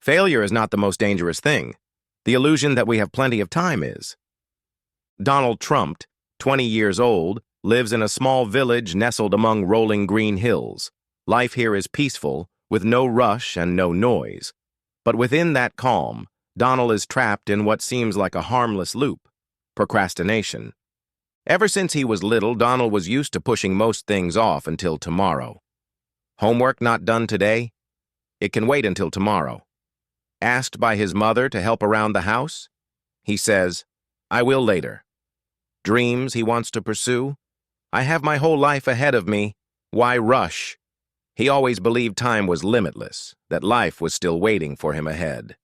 Failure is not the most dangerous thing. The illusion that we have plenty of time is. Donald Trump, 20 years old, lives in a small village nestled among rolling green hills. Life here is peaceful, with no rush and no noise. But within that calm, Donald is trapped in what seems like a harmless loop: procrastination. Ever since he was little, Donald was used to pushing most things off until tomorrow. Homework not done today? It can wait until tomorrow. Asked by his mother to help around the house? He says, "I will later." Dreams he wants to pursue? "I have my whole life ahead of me. Why rush?" He always believed time was limitless, that life was still waiting for him ahead.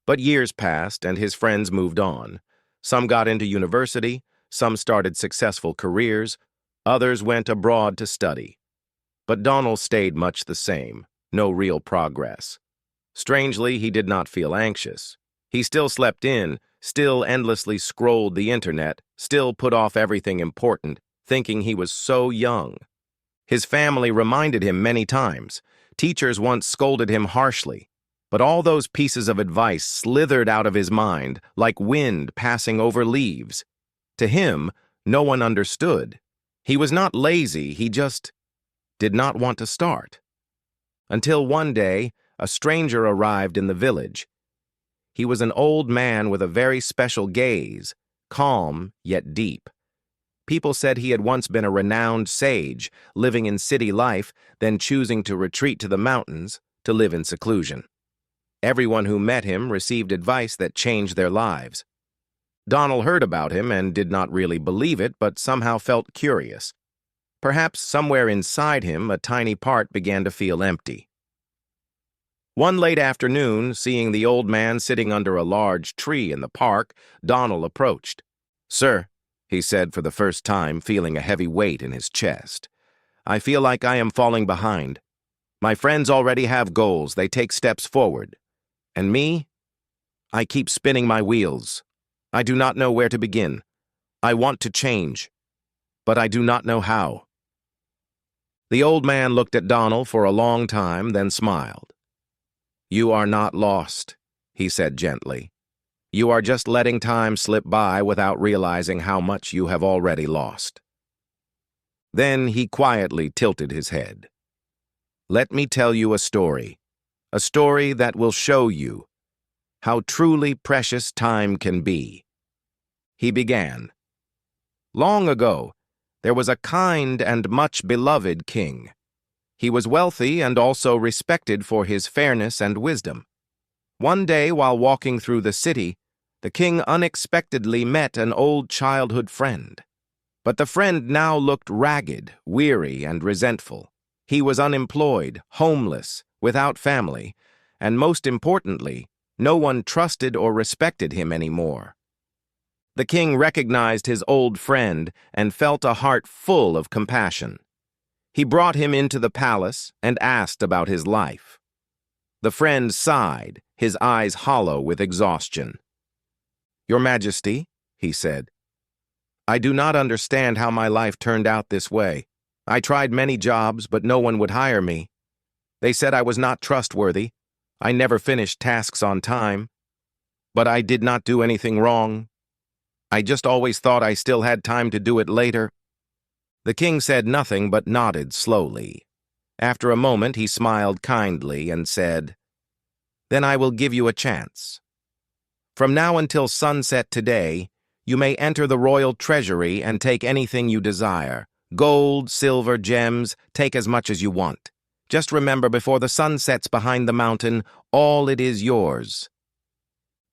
But years passed and his friends moved on. Some got into university, some started successful careers, others went abroad to study. But Donald stayed much the same, no real progress. Strangely, he did not feel anxious. He still slept in, still endlessly scrolled the internet, still put off everything important, thinking he was so young. His family reminded him many times. Teachers once scolded him harshly. But all those pieces of advice slithered out of his mind like wind passing over leaves. To him, no one understood. He was not lazy, he just did not want to start. Until one day, a stranger arrived in the village. He was an old man with a very special gaze, calm yet deep. People said he had once been a renowned sage, living in city life, then choosing to retreat to the mountains to live in seclusion. Everyone who met him received advice that changed their lives. Donald heard about him and did not really believe it, but somehow felt curious. Perhaps somewhere inside him, a tiny part began to feel empty. One late afternoon, seeing the old man sitting under a large tree in the park, Donald approached. "Sir," he said for the first time, feeling a heavy weight in his chest, "I feel like I am falling behind. My friends already have goals, they take steps forward. And me? I keep spinning my wheels. I do not know where to begin. I want to change, but I do not know how." The old man looked at Donald for a long time, then smiled. "You are not lost," he said gently. "You are just letting time slip by without realizing how much you have already lost." Then he quietly tilted his head. "Let me tell you a story that will show you how truly precious time can be." He began. "Long ago, there was a kind and much beloved king. He was wealthy and also respected for his fairness and wisdom. One day, while walking through the city, the king unexpectedly met an old childhood friend. But the friend now looked ragged, weary, and resentful. He was unemployed, homeless, without family, and most importantly, no one trusted or respected him anymore. The king recognized his old friend and felt a heart full of compassion. He brought him into the palace and asked about his life. The friend sighed, his eyes hollow with exhaustion. "Your Majesty," he said, "I do not understand how my life turned out this way. I tried many jobs, but no one would hire me. They said I was not trustworthy. I never finished tasks on time. But I did not do anything wrong. I just always thought I still had time to do it later." The king said nothing but nodded slowly. After a moment, he smiled kindly and said, "Then I will give you a chance. From now until sunset today, you may enter the royal treasury and take anything you desire. Gold, silver, gems, take as much as you want. Just remember, before the sun sets behind the mountain, all it is yours."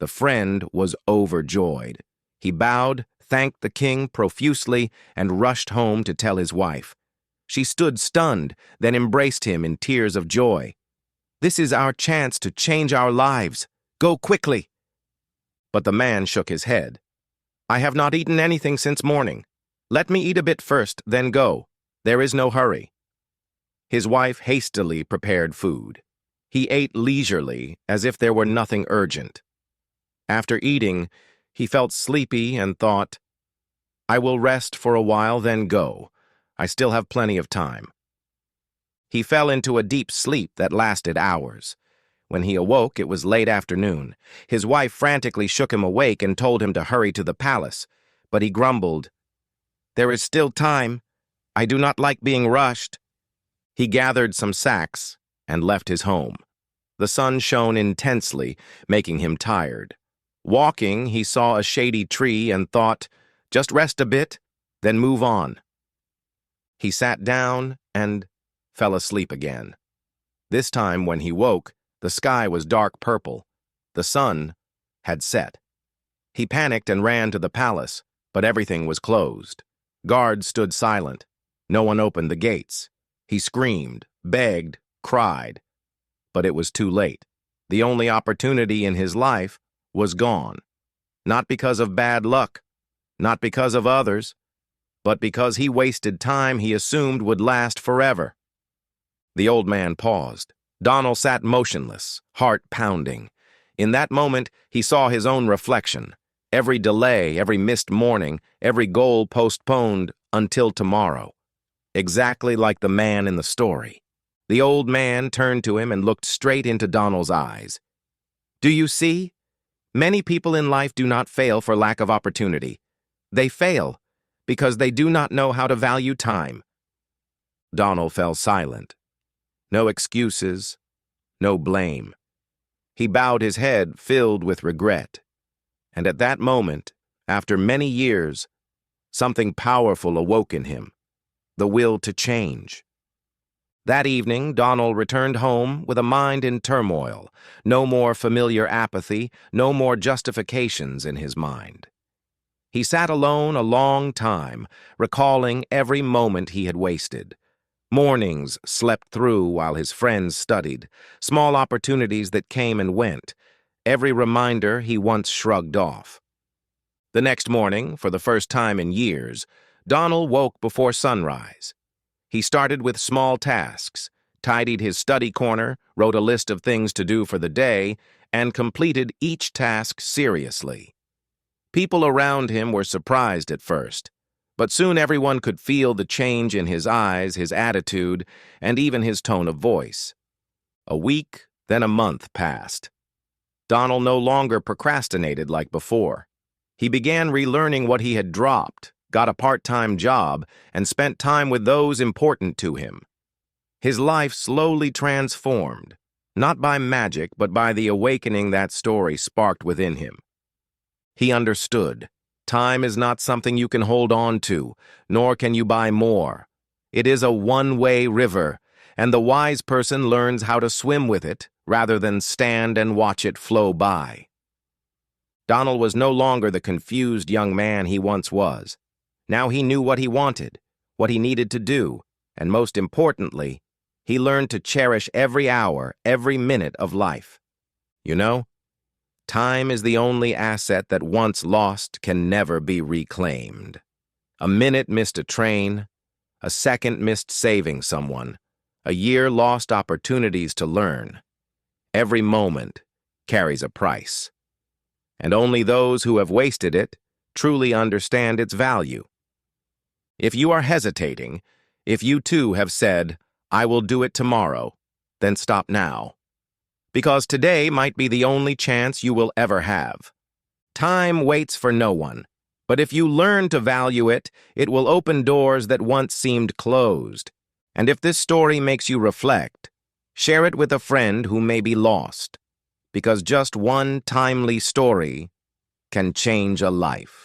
The friend was overjoyed. He bowed, thanked the king profusely, and rushed home to tell his wife. She stood stunned, then embraced him in tears of joy. "This is our chance to change our lives. Go quickly." But the man shook his head. "I have not eaten anything since morning. Let me eat a bit first, then go. There is no hurry." His wife hastily prepared food. He ate leisurely, as if there were nothing urgent. After eating, he felt sleepy and thought, "I will rest for a while, then go. I still have plenty of time." He fell into a deep sleep that lasted hours. When he awoke, it was late afternoon. His wife frantically shook him awake and told him to hurry to the palace. But he grumbled, "There is still time. I do not like being rushed." He gathered some sacks and left his home. The sun shone intensely, making him tired. Walking, he saw a shady tree and thought, just rest a bit, then move on. He sat down and fell asleep again. This time, when he woke, the sky was dark purple. The sun had set. He panicked and ran to the palace, but everything was closed. Guards stood silent. No one opened the gates. He screamed, begged, cried. But it was too late. The only opportunity in his life was gone. Not because of bad luck, not because of others, but because he wasted time he assumed would last forever. The old man paused. Donald sat motionless, heart pounding. In that moment, he saw his own reflection. Every delay, every missed morning, every goal postponed until tomorrow. Exactly like the man in the story. The old man turned to him and looked straight into Donald's eyes. "Do you see? Many people in life do not fail for lack of opportunity. They fail because they do not know how to value time." Donald fell silent. No excuses, no blame. He bowed his head, filled with regret. And at that moment, after many years, something powerful awoke in him, the will to change. That evening, Donald returned home with a mind in turmoil. No more familiar apathy, no more justifications in his mind. He sat alone a long time, recalling every moment he had wasted. Mornings slept through while his friends studied, small opportunities that came and went, every reminder he once shrugged off. The next morning, for the first time in years, Donald woke before sunrise. He started with small tasks, tidied his study corner, wrote a list of things to do for the day, and completed each task seriously. People around him were surprised at first, but soon everyone could feel the change in his eyes, his attitude, and even his tone of voice. A week, then a month passed. Donald no longer procrastinated like before. He began relearning what he had dropped, got a part-time job, and spent time with those important to him. His life slowly transformed, not by magic, but by the awakening that story sparked within him. He understood. Time is not something you can hold on to, nor can you buy more. It is a one-way river, and the wise person learns how to swim with it rather than stand and watch it flow by. Donald was no longer the confused young man he once was. Now he knew what he wanted, what he needed to do, and most importantly, he learned to cherish every hour, every minute of life. You know, time is the only asset that once lost can never be reclaimed. A minute missed a train, a second missed saving someone, a year lost opportunities to learn. Every moment carries a price. And only those who have wasted it truly understand its value. If you are hesitating, if you too have said, "I will do it tomorrow," then stop now. Because today might be the only chance you will ever have. Time waits for no one, but if you learn to value it, it will open doors that once seemed closed. And if this story makes you reflect, share it with a friend who may be lost, because just one timely story can change a life.